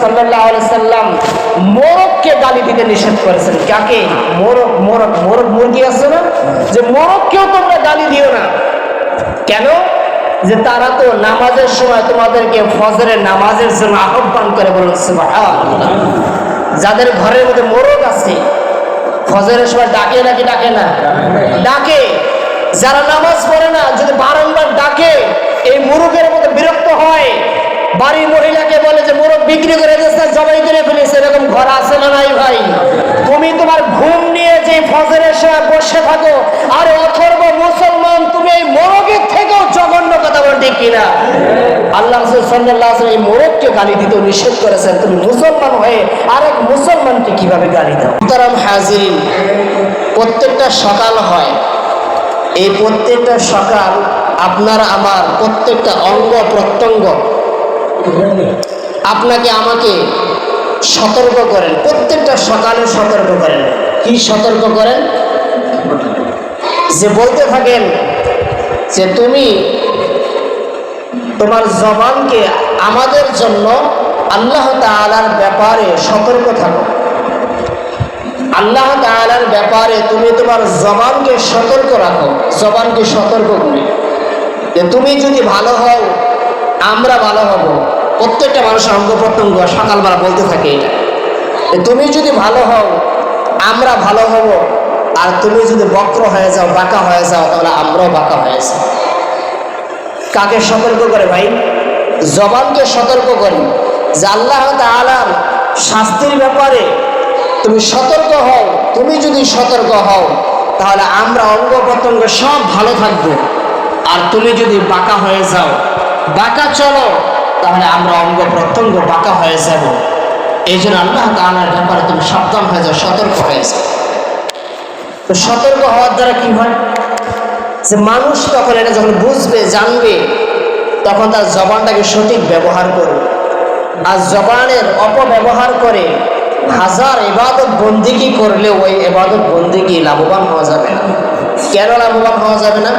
সাল্লাল্লাহু আলাইহি সাল্লাম মোরগকে গালি দিতে নিষেধ করেছেন। কাকে? মোরগ। মোরগ মোরগ মুরগি আছে না, যে মোরগকেও তোমরা গালি দিও না। কেন? যে তারা তো নামাজের সময় তোমাদেরকে ফজরের নামাজের জন্য আহ্বান করে। বলুন সুবহানাল্লাহ। যাদের ঘরের মধ্যে মোরগ আছে ফজরের সময় ডাকে নাকি ডাকে না? ডাকে। যারা নামাজ পড়ে না যদি বারংবার ডাকে এই মোরগের মধ্যে বিরক্ত হয়, বাড়ির মহিলাকে বলে যে মোরগ বিক্রি করে দিয়েছে, জবাই করে ফেলেছে। এরকম ঘর আছে না নাই ভাই? তুমি তোমার ঘুম নিয়ে যে ফজরের সময় বসে থাকো, আর অথর্ব মুসলমান তুমি এই মোরগের থেকেও জঘন্য কথা বল, ঠিক কিনা? আল্লাহ রাসূল সাল্লাল্লাহু আলাইহি ওয়াসাল্লাম এই মোরগকে গালি দিতে নিষেধ করেছেন। তুমি মুসলমান হয়ে আরেক মুসলমানকে কিভাবে গালি দাও? মুহতারাম হাজিরিন, প্রত্যেকটা সকাল হয়, এই প্রত্যেকটা সকাল আপনার আমার প্রত্যেকটা অঙ্গ প্রত্যঙ্গ আপনাকে আমাকে সতর্ক করেন। প্রত্যেকটা সকালে সতর্ক করেন। কি সতর্ক করেন? যে বলতে থাকেন যে তুমি তোমার জবানকে আমাদের জন্য আল্লাহ তাআলার ব্যাপারে সতর্ক থাকো। আল্লাহ তাআলার ব্যাপারে তুমি তোমার জবানকে সতর্ক রাখো। জবানকে সতর্ক করে যে তুমি যদি ভালো হও আমরা ভালো হব। প্রত্যেকটা মানুষের অঙ্গ প্রত্যঙ্গ সকালবেলা বলতে থাকে এটা। তুমি যদি ভালো হও আমরা ভালো হব, আর তুমি যদি বক্র হয়ে যাও, বাঁকা হয়ে যাও, তাহলে আমরাও বাঁকা হয়ে যাও। কাকে সতর্ক করে ভাই? জবানকে সতর্ক করে যে আল্লাহ তাআলার শাস্তির ব্যাপারে তুমি সতর্ক হও। তুমি যদি সতর্ক হও তাহলে আমরা অঙ্গ প্রত্যঙ্গ সব ভালো থাকবো। আর তুমি যদি বাঁকা হয়ে যাও, বাঁকা চলো, তাহলে আমরা অঙ্গ প্রত্যঙ্গ বাঁকা হয়ে যাব। এই জন্য আল্লাহ তাআলার ব্যাপারে তুমি সাবধান হয়ে যাও, সতর্ক হয়ে যাও। তো সতর্ক হওয়ার দ্বারা কি হয়? যে মানুষ তখন এটা যখন বুঝবে, জানবে, তখন তার জবানটাকে সঠিক ব্যবহার করবে। আর জবানের অপব্যবহার করে হাজার ইবাদত বন্দিগি করলে ওই ইবাদত বন্দিগি লাভবান হওয়া যাবে না। কেন লাভবান হওয়া যাবে না?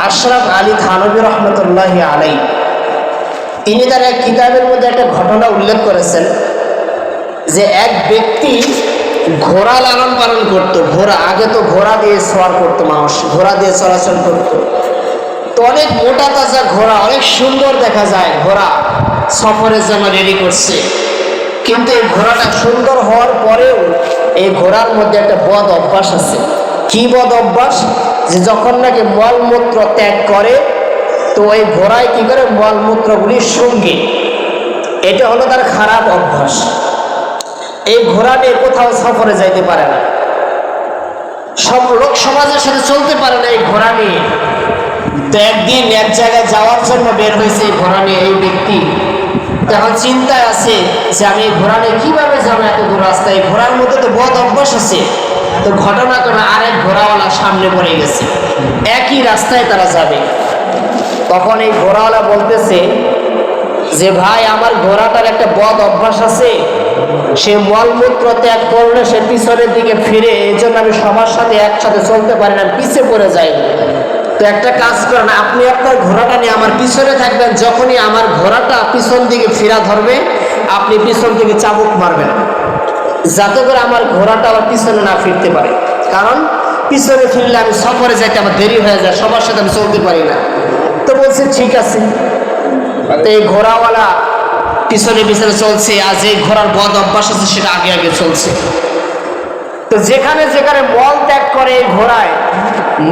আশরাফ আলী থানভী রহমতুল্লাহি আলাইহি তিনি তার এক কিতাবের মধ্যে একটা ঘটনা উল্লেখ করেছেন যে এক ব্যক্তি ঘোড়া লালন পালন করতো। ঘোড়া, আগে তো ঘোড়া দিয়ে সওয়ার করতো মানুষ, ঘোড়া দিয়ে চলাচল করতো। তো অনেক মোটা তাজা ঘোড়া, অনেক সুন্দর দেখা যায়, ঘোড়া সফরের জন্য রেডি করছে। কিন্তু এই ঘোড়াটা সুন্দর হওয়ার পরেও এই ঘোড়ার মধ্যে একটা বদ অভ্যাস আছে। কি বদ অভ্যাস? যে যখন নাকি মলমূত্র ত্যাগ করে তো ওই ঘোড়ায় কি করে মলমূত্রগুলি সঙ্গে, এটা হলো তার খারাপ অভ্যাস। এই ঘোড়া নিয়ে কোথাও সফরে যাইতে পারে না, সব লোক সমাজের সাথে চলতে পারে না এই ঘোড়া নিয়ে। তো একদিন এক জায়গায় যাওয়ার জন্য বের হয়েছে এই ঘোড়া নিয়ে এই ব্যক্তি। এখন চিন্তায় আছে যে আমি এই ঘোড়া নিয়ে কিভাবে যাবো এত দূর রাস্তায়। এই ঘোড়ার মধ্যে তো বদ অভ্যাস আছে। তো ঘটনা করে আরেক ঘোড়াওয়ালা সামনে পড়ে গেছে, একই রাস্তায় তারা যাবে। তখন এই ঘোড়াওয়ালা বলতেছে যে ভাই, আমার ঘোড়াটার একটা বদ অভ্যাস আছে, সে মলমূত্র ত্যাগ করলে সে পিছনের দিকে ফিরে, এই জন্য আমি সবার সাথে একসাথে চলতে পারি না, পিছে পড়ে যাই। তো একটা কাজ করেন, আপনি আপনার ঘোড়াটা নিয়ে আমার পিছনে থাকবেন, যখনই আমার ঘোড়াটা পিছন দিকে ফিরা ধরবে আপনি পিছন দিকে চাবুক মারবেন, যাতে করে আমার ঘোড়াটা আবার পিছনে না ফিরতে পারে। কারণ পিছনে ফিরলে আমি সফরে যাইতে আমার দেরি হয়ে যায়, সবার সাথে আমি চলতে পারি না। তো বলছে ঠিক আছে। তো এই ঘোড়াওয়ালা পিছনে পিছনে চলছে, আর যে ঘোড়ার বদ অভ্যাস আছে সেটা আগে আগে চলছে। তো যেখানে যেখানে মল ত্যাগ করে এই ঘোড়ায়,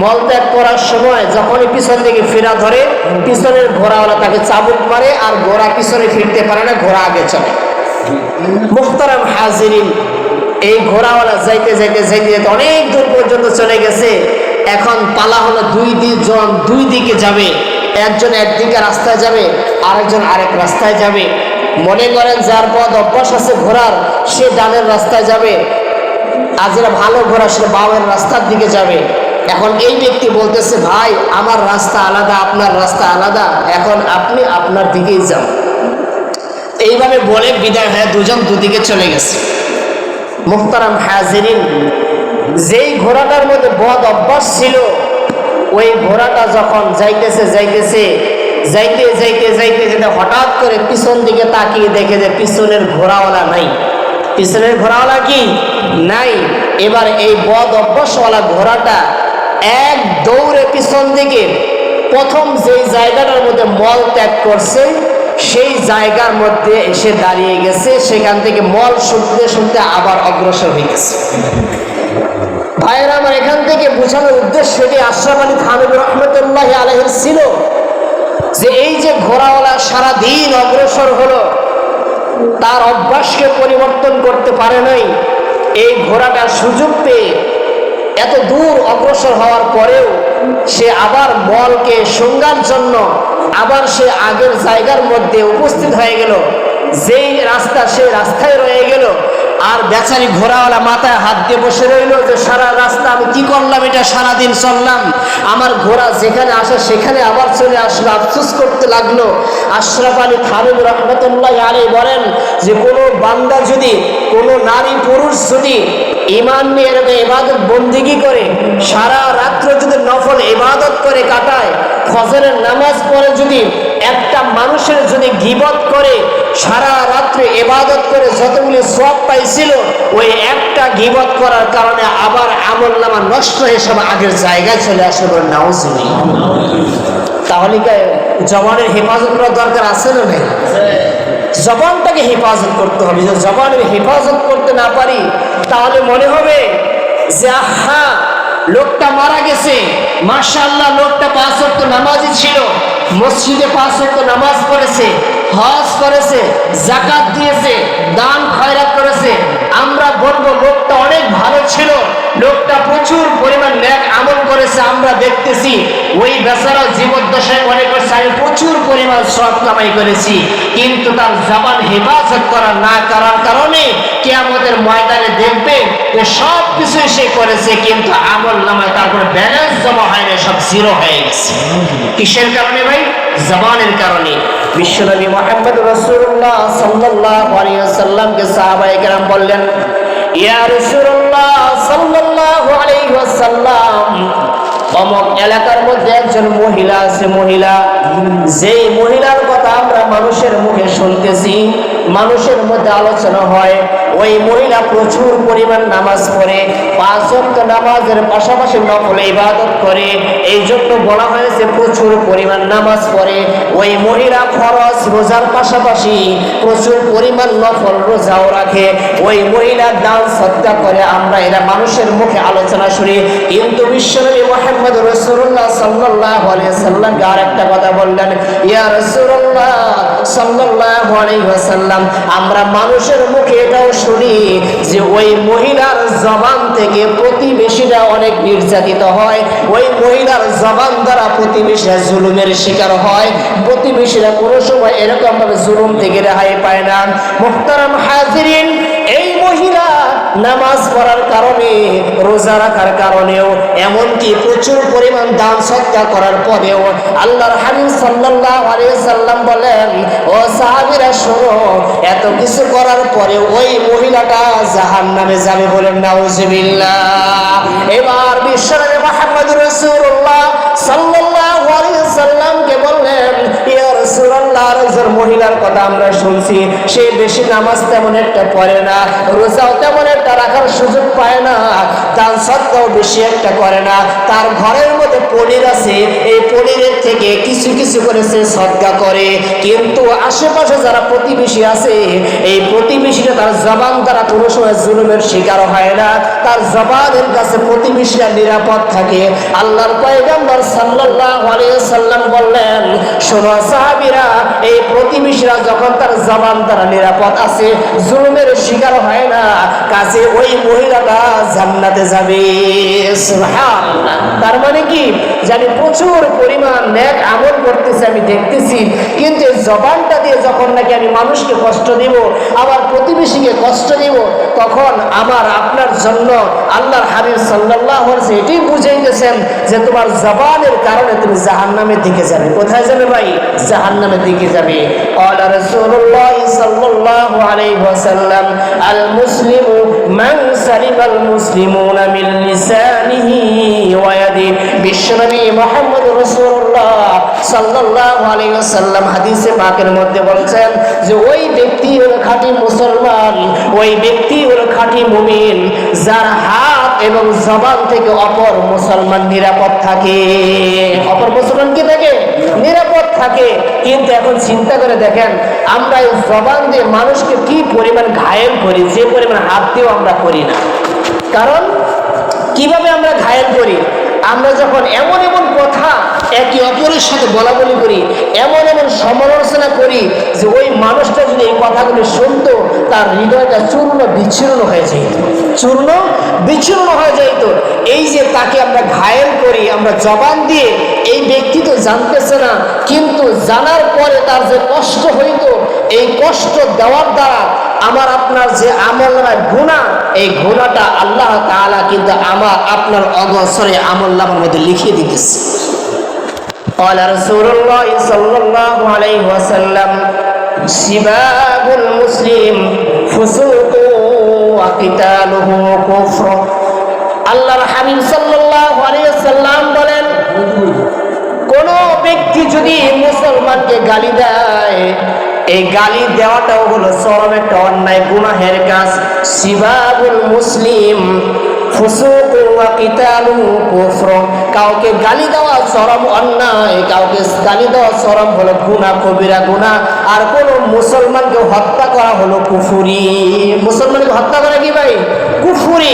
মল ত্যাগ করার সময় যখনই পিছন দিকে ফেরা ধরে, পিছনের ঘোড়াওয়ালা তাকে চাবুক মারে, আর ঘোড়া পিছনে ফিরতে পারে না, ঘোড়া আগে চলে। মুহতারাম হাজিরিন, এই ঘোড়াওয়ালা যাইতে যাইতে যাইতে যাইতে অনেক দূর পর্যন্ত চলে গেছে। এখন পালা হলো দুই দিকে যাবে। একজন একদিকে রাস্তায় যাবে, আরেকজন আরেক রাস্তায় যাবে। মনে করেন যার পথ অভ্যাস আছে ঘোড়ার, সে ডানের রাস্তায় যাবে, আর যেটা ভালো ঘোড়া সে বামের রাস্তার দিকে যাবে। এখন এই ব্যক্তি বলতেছে ভাই, আমার রাস্তা আলাদা, আপনার রাস্তা আলাদা, এখন আপনি আপনার দিকেই যান। এইভাবে বলে বিদায় হয়ে দুজন দুদিকে চলে গেছে। মুহতারাম হাজিরিন, যেই ঘোড়াটার মধ্যে বদ অভ্যাস ছিল, ওই ঘোড়াটা যখন যাইতেছে যাইতে যাইতে যাইতে যেতে হঠাৎ করে পিছন দিকে তাকিয়ে দেখে যে পিছনের ঘোড়াওয়ালা নাই। পিছনের ঘোড়াওয়ালা কি নাই। এবার এই বদ অভ্যাসওয়ালা ঘোড়াটা এক দৌড়ে পিছন দিকে প্রথম যেই জায়গাটার মধ্যে মল ত্যাগ করছে সেই জায়গার মধ্যে এসে দাঁড়িয়ে গেছে। সেখান থেকে মল শুনতে শুনতে আবার অগ্রসর হয়ে গেছে। ভাইয়েরা আমার, এখান থেকে বোঝানোর উদ্দেশ্য এটি আশরাফ আলী থানভী রহমতুল্লাহ আলাইহির ছিল যে এই যে ঘোড়াওয়ালা সারাদিন অগ্রসর হলো, তার অভ্যাসকে পরিবর্তন করতে পারে নাই। এই ঘোড়াটা সুযোগ পেয়ে এত দূর অগ্রসর হওয়ার পরেও সে আবার মলকে শুঙ্গার জন্য আবার সে আগের জায়গার মধ্যে উপস্থিত হয়ে গেল। যেই রাস্তা সেই রাস্তায় রয়ে গেল। আর বেচারি ঘোড়াওয়ালা মাথায় হাত দিয়ে বসে রইল যে সারা রাস্তা আমি কি করলাম, এটা সারাদিন চললাম, আমার ঘোড়া যেখানে আসে সেখানে আবার চলে আসলো। আফসোস করতে লাগলো। আশরাফ আলী থানভী রহমতুল্লাহ আলাইহি বলেন যে কোনো বান্দা যদি, কোনো নারী পুরুষ যদি ঈমান নিয়ে এরকম ইবাদত বন্দিগি করে সারা রাত্র যদি নফল ইবাদত করে কাটায়, ফজরের নামাজ পড়ে যদি একটা মানুষের যদি গীবত করে সারা রাত্রে ইবাদত করে যতগুলি সওয়াব পাইছিল, ওই একটা গীবত করার কারণে আবার আমলনামা নষ্ট হয়ে সব আগের জায়গায় চলে আসে। বলে নাউজুবিল্লাহ। তাহলে কি জবানের হেফাজত করার দরকার আছে না নাই? জবানটাকে হেফাজত করতে হবে। যদি জবানের হেফাজত করতে না পারি তাহলে মনে হবে যে আহা লোকটা মারা গেছে, মাশাআল্লাহ লোকটা 5 ওয়াক্ত নামাজি ছিল, মসজিদে 5 ওয়াক্ত নামাজ পড়েছে, হজ করেছে, যাকাত দিয়েছে, দান খয়রাত করেছে। আমরা বলবো লোকটা অনেক ভালো ছিল, লোকটা প্রচুর পরিমাণ নেক আমল করেছে। আমরা দেখতেছি ওই বেচারা জীবদ্দশায় মনে করছে আমি প্রচুর পরিমাণ সওয়াব কামাই করেছি, কিন্তু তার জবান হেফাজত করা না করার কারণে কিয়ামতের ময়দানে দেখবে যে সব কিছুই সে করেছে কিন্তু আমল নামায় তারপরে ব্যালেন্স জমা হয় না, সব জিরো হয়ে গেছে। কিসের কারণে ভাই? জবানের কারণে। বিশ্বনবী মুহাম্মদ রাসূলুল্লাহ সাল্লাল্লাহু আলাইহি ওয়াসাল্লামকে সাহাবায়ে কেরাম বললেন, ইয়া রাসূলুল্লাহ সাল্লাল্লাহু আলাইহি ওয়াসাল্লাম, অমুক এলাকার মধ্যে একজন মহিলা আছে, মহিলা যেই মহিলার কথা আমরা মানুষের মুখে শুনতেছি, মানুষের মধ্যে আলোচনা হয়, ওই মহিলা প্রচুর পরিমাণ নামাজ পড়ে, 5 ওয়াক্ত নামাজের পাশাপাশি নফল ইবাদত করে। এই জন্য বলা হয়েছে প্রচুর পরিমাণ নামাজ পড়ে। ওই মহিলা ফরজ রোজার পাশাপাশি প্রচুর পরিমাণ নফল রোজাও রাখে। ওই মহিলা দান সদকা করে। আমরা এরা মানুষের মুখে আলোচনা শুনি, কিন্তু বিশ্বনবী মুহাম্মদ রাসূলুল্লাহ সাল্লাল্লাহু আলাইহি ওয়াসাল্লাম আরেকটা কথা বললেন, ইয়া রাসূলুল্লাহ সাল্লাল্লাহু আলাইহি ওয়াসাল্লাম, আমরা মানুষের মুখে এটাও শুনি যে ওই মহিলার জবান থেকে প্রতিবেশীরা অনেক নির্যাতিত হয়, ওই মহিলার জবান দ্বারা প্রতিবেশীরা জুলুমের শিকার হয়, প্রতিবেশীরা কোনো সময় এরকম ভাবে জুলুম থেকে রেহাই পায় না। মুহতারাম হাজিরিন, এই মহিলা নামাজ পড়ার কারণে, রোজা রাখার কারণেও, এমনকি প্রচুর পরিমাণ দান সদকা করার পরেও আল্লাহর হাবিব সাল্লাল্লাহু আলাইহি সাল্লাম বলেন, ও সাহাবীরা শোনো, এত কিছু করার পরে ওই মহিলাটা জাহান্নামে যাবে। বলেন নাউজুবিল্লাহ। এবার বিশ্বনবী মুহাম্মদ রাসূলুল্লাহ সাল্লাল্লাহু আলাইহি সাল্লামকে বললেন, ইয়া রাসূলুল্লাহ, একজন মহিলার কথা আমরা শুনছি, সে বেশি নামাজ তেমন একটা পড়ে না, রোজাও তেমন একটা রাখার সুযোগ পায় না, দান সদকাও বেশি একটা করে না, তার ঘরের মধ্যে পনির আছে, এই পনিরের থেকে কিছু কিছু করে সে সদকা করে, কিন্তু আশেপাশে যারা প্রতিবেশী আছে এই প্রতিবেশীরা তার জবান দ্বারা কোনো সময় জুলুমের শিকার হয় না, তার জবানের কাছে প্রতিবেশীরা নিরাপদ থাকে। আল্লাহর পয়গম্বর সাল্লাল্লাহু আলাইহি সাল্লাম বললেন, শোনো সাহাবীরা, এই প্রতিবেশীরা যখন তার জবান দ্বারা নিরাপদ আছে, জুলুমের শিকার হয় না, কাছে ওই মহিলাটা জান্নাতে যাবে। সুবহানাল্লাহ। তার মানে কি, জানি প্রচুর পরিমাণ নেক আমল করতেছে আমি দেখতেছি, কিন্তু এই জবানটা দিয়ে যখন নাকি আমি মানুষকে কষ্ট দিব, আবার প্রতিবেশীকে কষ্ট দিব, তখন আমার আপনার জন্য আল্লাহর হাবিব সাল্লাল্লাহু আলাইহি ওয়াসাল্লাম এটাই বুঝাইতেছেন যে তোমার জবানের কারণে তুমি জাহান্নামের দিকে যাবে। কোথায় যাবে ভাই? জাহান্নামের দিকে যাবে। ক্বালা রাসূলুল্লাহ সাল্লাল্লাহু আলাইহি ওয়াসাল্লাম, আল মুসলিমু মান সালিমাল মুসলিমুনা মিন লিসানিহি ওয়া ইয়াদিহি। বিশ্বনবী মুহাম্মদ রাসূলুল্লাহ সাল্লাল্লাহু আলাইহি ওয়াসাল্লাম হাদিসে পাকের মধ্যে বলেছেন যে ওই ব্যক্তি হলো খাঁটি মুসলমান, ওই ব্যক্তি হলো খাঁটি মুমিন যার হাত এবং জবান থেকে অপর মুসলমান নিরাপদ থাকে। অপর মুসলমান কি থাকে? নিরাপদ থাকে। কিন্তু এখন চিন্তা করে দেখেন, আমরা এই জবান দিয়ে মানুষকে কি পরিমাণ ঘায়েল করি, যে পরিমাণ হাত দিয়েও আমরা করি না। কারণ কিভাবে আমরা ঘায়েল করি? আমরা যখন এমন এমন কথা একে অপরের সাথে বলা বলি করি, এমন এমন সমালোচনা করি যে ওই মানুষটা যদি এই কথাগুলি শুনতো তার হৃদয়টা চূর্ণ বিচ্ছিন্ন হয়ে যেত, চূর্ণ বিচ্ছিন্ন হয়ে যেত। এই যে তাকে আমরা ঘায়েল করি আমরা জবান দিয়ে, এই ব্যক্তি তো জানতেছে না, কিন্তু জানার পরে তার যে কষ্ট হইতো, এই কষ্ট দেওয়ার দ্বারা আমার আপনার যে আমলনামায় গুনাহ, এই গুনাহটা আল্লাহ তাআলা কিন্তু আমার আপনার অগোচরে আমলনামার মধ্যে লিখিয়ে দিতেছে। قال رسول الله صلى الله عليه وسلم سباب المسلم فسوق وقتاله كفر। আল্লাহর হাবিব সাল্লাল্লাহু আলাইহি ওয়াসাল্লাম বলেন, কোন ব্যক্তি যদি মুসলমানকে গালি দেয়, এই গালি দেওয়াটাও হলো চরম একটা অন্যায় গুনাহের কাজ। সিবাবুল মুসলিম ফুসুকু ওয়া কিতালুহু কুফর। কাউকে গালি দেওয়া চরম অন্যায়, কাউকে গালি দেওয়া চরম হলো গুনাহ, কবিরা গুনাহ। আর কোন মুসলমানকে হত্যা করা হলো কুফরি। মুসলমানকে হত্যা করা কি ভাই? কুফরি।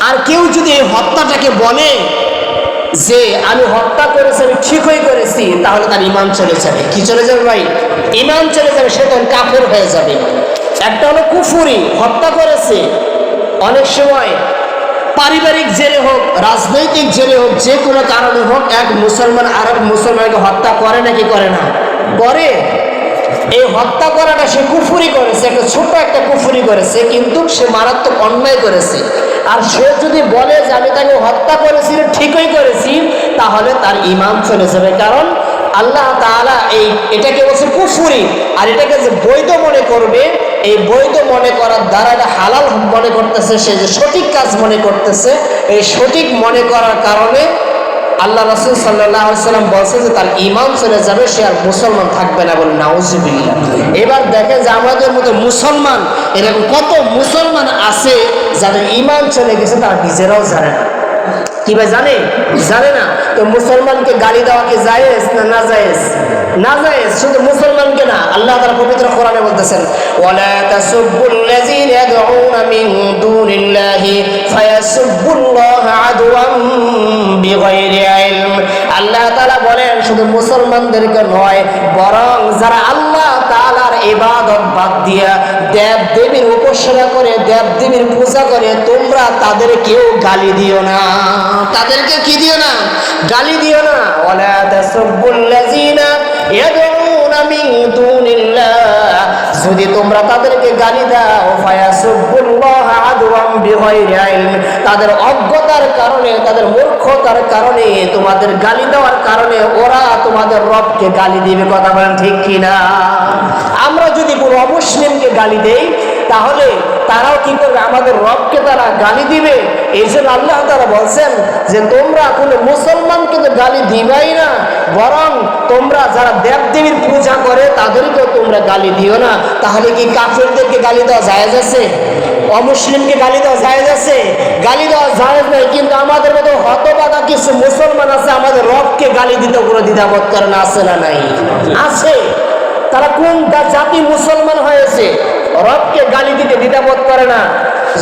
আর কেউ যদি এই হত্যাটাকে বলে যে আমি হত্যা করেছি, আমি ঠিকই করেছি, তাহলে তার ঈমান চলে যাবে। কি চলে যাবে ভাই? ঈমান চলে যাবে, সে তখন কাফের হয়ে যাবে। একটা হলো কুফরি, হত্যা করেছে। অনেক সময় পারিবারিক জেরে হোক, রাজনৈতিক জেরে হোক, যে কোনো কারণে হোক, এক মুসলমান আর এক মুসলমানকে হত্যা করে নাকি করে না? করে। এই হত্যা করাটা সে কুফরি করেছে, একটা ছোট একটা কুফরি করেছে, কিন্তু সে মারাত্মক অন্যায় করেছে। আর সে যদি বলে যে আমি তাকে হত্যা করেছি, ঠিকই করেছি, তাহলে তার ঈমান চলে যাবে। কারণ আল্লাহ তাআলা এটাকে বলছে কুফরি, আর এটাকে যে বৈধ মনে করবে, এই বৈধ মনে করার দ্বারা এটা হালাল মনে করতেছে, সে যে সঠিক কাজ মনে করতেছে, এই সঠিক মনে করার কারণে আল্লাহ রাসূল সাল্লাল্লাহু আলাইহি ওয়াসাল্লাম বলছে যে তার ঈমান চলে যাবে, সে আর মুসলমান থাকবে না। বলে নাউজুবিল্লাহ। এবার দেখেন যে আমাদের মতো মুসলমান, এরকম কত মুসলমান আছে যাদের ঈমান চলে গেছে, তারা নিজেরাও জানে না। কি ভাই জানে? জানে না। তো মুসলমানকে গালি দেওয়া কি জায়েজ না নাজায়েজ? নাজায়েজ। শুধু মুসলমানকে না, আল্লাহ তাআলা পবিত্র কোরআনে বলতেছেন, ওয়ালা তাসুব্বুল্লাযীনা ইয়াদউনা মিন দুনিল্লাহি ফায়াসুব্বুল্লাহা আদওয়ান বিগাইরি ইলম। আল্লাহ তাআলা বলেন শুধু মুসলমানদেরকে নয়, বরং যারা আল্লাহ তাআলার ইবাদত বাদ দিয়া দেব দেবীর উপাসনা করে, দেব দেবীর পূজা করে, তোমরা তাদেরকেও গালি দিও না। তাদেরকে কি দিও না? গালি দিও না। ওয়ালা তাসুব্বুল্লাযীনা ইয়াদউনা মিন দুনিল্লাহ, যদি তোমরা তাদেরকে গালি দাও, ফায়াসুব্বুল্লাহা আদওয়ান বিগাইরি ইলম, তাদের অজ্ঞতার কারণে, তাদের মূর্খতার কারণে, তোমাদের গালি দেওয়ার কারণে ওরা তোমাদের রবকে গালি দিবে। কথা বলেন ঠিক কিনা? আমরা যদি কোনো অমুসলিমকে গালি দেই, তাহলে তারাও কি করবে? আমাদের রবকে তারা গালি দিবে। এই জন্য আল্লাহ তাআলা বলছেন যে তোমরা কোনো মুসলমানকে তো গালি দিবাই না, বরং তোমরা যারা দেবদেবীর পূজা করে তাদেরকেও তোমরা গালি দিও না। তাহলে কি কাফেরদেরকে গালি দেওয়া জায়েজ আছে? অমুসলিমকে গালি দেওয়া জায়েজ আছে? গালি দেওয়া জায়েজ নাই। কিন্তু আমাদের মতো হতভাগা কিছু মুসলমান আছে, আমাদের রবকে গালি দিতে কোনো দ্বিধাবোধ করে না। আছে না নাই? আছে। তারা কোন জাতি মুসলমান হয়েছে, রবকে গালি দিতে দ্বিধাবোধ করে না।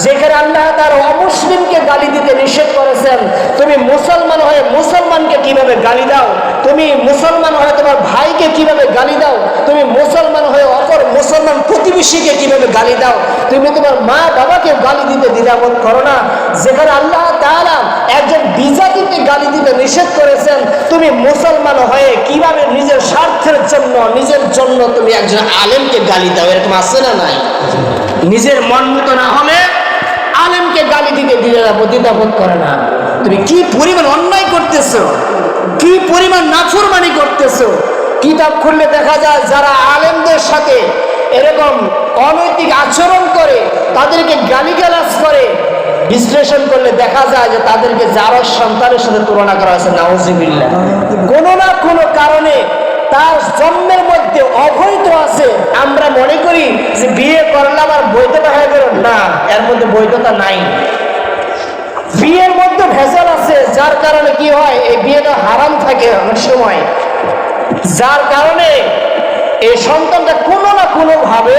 যেখানে আল্লাহ তার অমুসলিমকে গালি দিতে নিষেধ করেছেন, তুমি মুসলমান হয়ে মুসলমানকে কিভাবে গালি দাও? তুমি মুসলমান হয়ে তোমার ভাইকে কিভাবে গালি দাও? তুমি মুসলমান হয়ে অপর মুসলমান প্রতিবেশীকে কিভাবে গালি দাও? তুমি তোমার মা বাবাকে গালি দিতে দ্বিধাবোধ করো না। যেখানে আল্লাহ তাআলা একজন বিজাতিকে গালি দিতে নিষেধ করেছেন, তুমি মুসলমান হয়ে কিভাবে নিজের স্বার্থের জন্য, নিজের জন্য তুমি একজন আলেমকে গালি দাও? এরকম আছে না নাই? নিজের মন মতো না হলে আলেমকে গালি দিতে দ্বিধাবোধ করে না। তুমি কি পরিমাণ অন্যায় করতেছো, কি পরিমাণ নাফরমানি করতেছো। কিতাব খুললে দেখা যায় যারা আলেমদের সাথে এরকম অনৈতিক আচরণ করে, তাদেরকে গালিগালাজ করে, বিশ্লেষণ করলে দেখা যায় যে তাদেরকে জারজ সন্তানের সাথে তুলনা করা হয়েছে, নাউজুবিল্লাহ। কোনো না কোনো কারণে তার জন্মের মধ্যে অবৈধ আছে। আমরা মনে করি যে বিয়ে করলাম আর বৈধতা হয়ে গেল, না, এর মধ্যে বৈধতা নাই। বিয়ের মধ্যে ভেজাল আছে, যার কারণে কি হয়, এই বিয়েটা হারাম থাকে অনেক সময়, যার কারণে এই সন্তানটা কোনো না কোনো ভাবে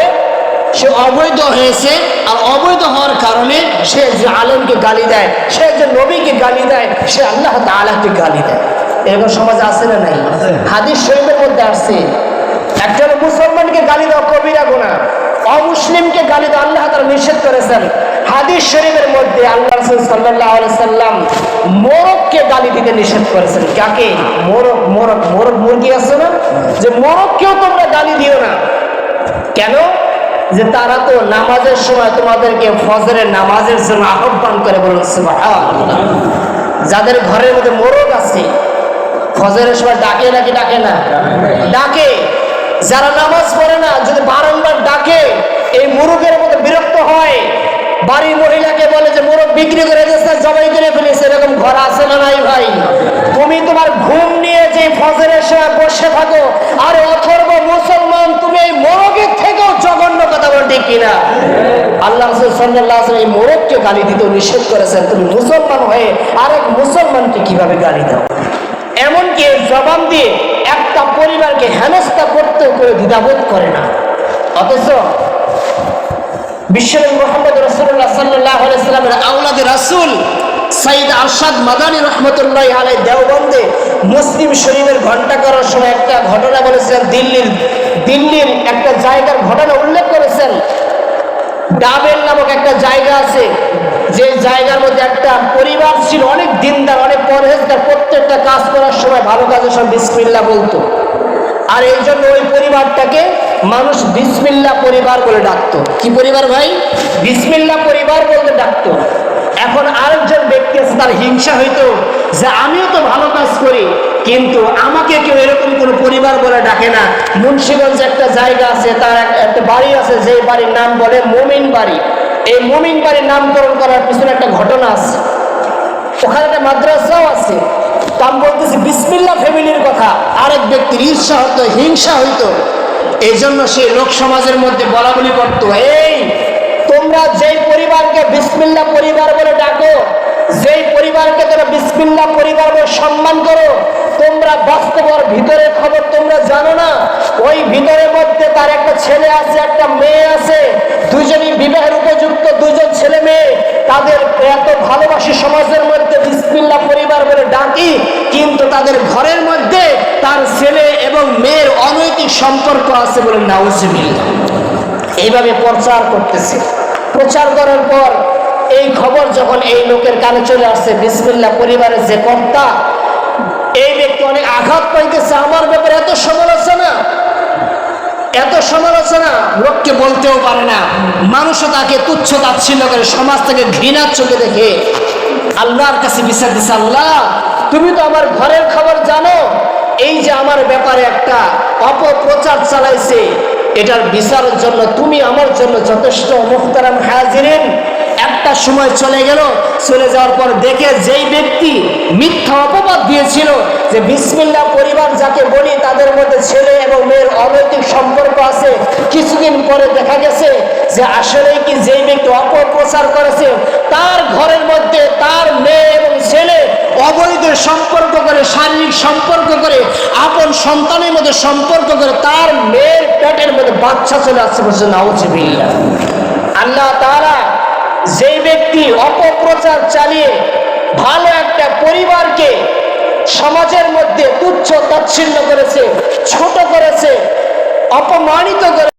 সে অবৈধ হয়েছে। আর অবৈধ হওয়ার কারণে সে যে আলেমকে গালি দেয়, সে যে নবীকে গালি দেয়, সে আল্লাহ তাআলাকে গালি দেয়। এরকম সমাজ আছে না নাই? হাদিস শরীফের মধ্যে আসছে, একজন মুসলমানকে গালি দেওয়া কবিরা গুনাহ, অমুসলিমকে গালি দেওয়া আল্লাহ তাআলা নিষেধ করেছেন। হাদিস শরীফের মধ্যে আল্লাহ রাসূল সাল্লাল্লাহু আলাইহি সাল্লাম মোরগকে গালি দিতে নিষেধ করেছেন। কাকে? মোরগ। মোরগ মোরগ মুরগি আছে না, যে মোরগকেও তোমরা গালি দিও না। কেন? যে তারা তো নামাজের সময় তোমাদেরকে ফজরের নামাজের জন্য আহ্বান করে, বলুন সুবহানাল্লাহ। যাদের ঘরের মধ্যে মোরগ আছে ফজরের সময় ডাকে নাকি ডাকে না? ডাকে। যারা নামাজ পড়ে না যদি বারংবার ডাকে, এই মোরগের মধ্যে বিরক্ত হয়, বাড়ির মহিলাকে বলে যে মোরগ বিক্রি করে দিয়েছে, জবাই করে ফেলেছে। এরকম ঘর আছে না নাই ভাই? তুমি তোমার ঘুম নিয়ে যে ফজরের সময় বসে থাকো, আরে অথর্ব মুসলমান, তুমি এই মোরগের থেকেও জঘন্য কথা বল, ঠিক কিনা? আল্লাহ রাসূল সাল্লাল্লাহু আলাইহি ওয়াসাল্লাম এই মোরগকে গালি দিতে নিষেধ করেছেন। তুমি মুসলমান হয়ে আরেক মুসলমানকে কিভাবে গালি দাও? এমনকি জবান দিয়ে একটা পরিবারকে হেনস্থা করতেও করে দ্বিধাবোধ করে না। অথচ বিশ্বনবী মুহাম্মদ রাসূলুল্লাহ সাল্লাল্লাহু আলাইহি ওয়াসাল্লামের আওলাদে রাসূল সাইয়্যিদ আরশাদ মাদানী রাহমাতুল্লাহি আলাইহি দেওবন্দে মুসলিম শরীফের ঘন্টা করার সময় একটা ঘটনা বলেছেন। দিল্লির একটা জায়গার ঘটনা উল্লেখ করেছেন। ডাবেল নামক একটা জায়গা আছে, যে জায়গার মধ্যে একটা পরিবার ছিল, অনেক দিনদার, অনেক পরহেজগার, প্রত্যেকটা কাজ করার সময় ভালো কাজের সব বিসমিল্লাহ বলতো। আর এই জন্য ওই পরিবারটাকে মানুষ বিসমিল্লাহ পরিবার বলে ডাকতো। কি পরিবার ভাই? বিসমিল্লাহ পরিবার বলতে ডাকতো। এখন আরেকজন ব্যক্তি আছে, তার হিংসা হইতো যে আমিও তো ভালো কাজ করি, কিন্তু আমাকে কেউ এরকম কোনো পরিবার বলে ডাকে না। মুন্সিগঞ্জে একটা জায়গা আছে, তার একটা বাড়ি আছে, যে বাড়ির নাম বলে মুমিন বাড়ি। এই মুমিন বাড়ির নামকরণ করার পিছনে একটা ঘটনা আছে। ওখানে একটা মাদ্রাসাও আছে। তো আমি বলতেছি বিসমিল্লাহ ফ্যামিলির কথা। আরেক ব্যক্তির ঈর্ষা হতো, হিংসা হইতো, এই জন্য সে লোক সমাজের মধ্যে বলা বলি করতো, এই তোমরা যেই পরিবারকে বিসমিল্লাহ পরিবার বলে ডাকো, যেই পরিবারকে তোমরা বিসমিল্লাহ পরিবার বলে সম্মান করো, তোমরা বাস্তবর ভিতরের খবর তোমরা জানো না। ওই ভিতরের মধ্যে তার একটা ছেলে আছে, একটা মেয়ে আছে, দুজনই বিবাহের উপযুক্ত, দুজন ছেলে মেয়ে। তাদের এত ভালোবাসি সমাজের মধ্যে বিসমিল্লাহ পরিবার বলে ডাকি, কিন্তু তাদের ঘরের মধ্যে তার ছেলে এবং মেয়ের অনৈতিক সম্পর্ক আছে, বলে নাউজুবিল্লাহ। এইভাবে প্রচার করতেছে। প্রচার করার পর এই খবর যখন এই লোকের কানে চলে আসছে, বিসমিল্লাহ পরিবারের যে কর্তা, এই ব্যক্তি অনেক আঘাত পাইতেছে। আমার ব্যাপারে এত সমালোচনা লোককে বলতেও পারে না। মানুষও তাকে তুচ্ছ তাচ্ছিল্য করে, সমাজ থেকে ঘৃণার চোখে দেখে আল্লাহর কাছে বিচার দিচ্ছে, আল্লাহ তুমি তো আমার ঘরের খবর জানো, এই যে আমার ব্যাপারে একটা অপপ্রচার চালাইছে, এটার বিচারের জন্য তুমি আমার জন্য যথেষ্ট। মুহতারাম হাজিরিন, একটা সময় চলে গেল। চলে যাওয়ার পর দেখে যেই ব্যক্তি মিথ্যা অপবাদ দিয়েছিল যে বিসমিল্লাহ পরিবার যাকে বলি তাদের মধ্যে ছেলে এবং মেয়ের অনৈতিক সম্পর্ক আছে, কিছুদিন পরে দেখা গেছে যে আসলেই কি যেই ব্যক্তি অপপ্রচার করেছে তার ঘরের মধ্যে তার মেয়ে এবং ছেলে অবৈধ সম্পর্ক করে, শারীরিক সম্পর্ক করে, আপন সন্তানের মধ্যে সম্পর্ক করে, তার মেয়ের পেটের মধ্যে বাচ্চা চলে আসছে। বলছে নাউজুবিল্লাহ। আল্লাহ তাআলা যেই ব্যক্তি অপপ্রচার চালিয়ে ভালো একটা পরিবারকে সমাজের মধ্যে তুচ্ছ তাচ্ছিল্য করেছে, ছোট করেছে, অপমানিত করে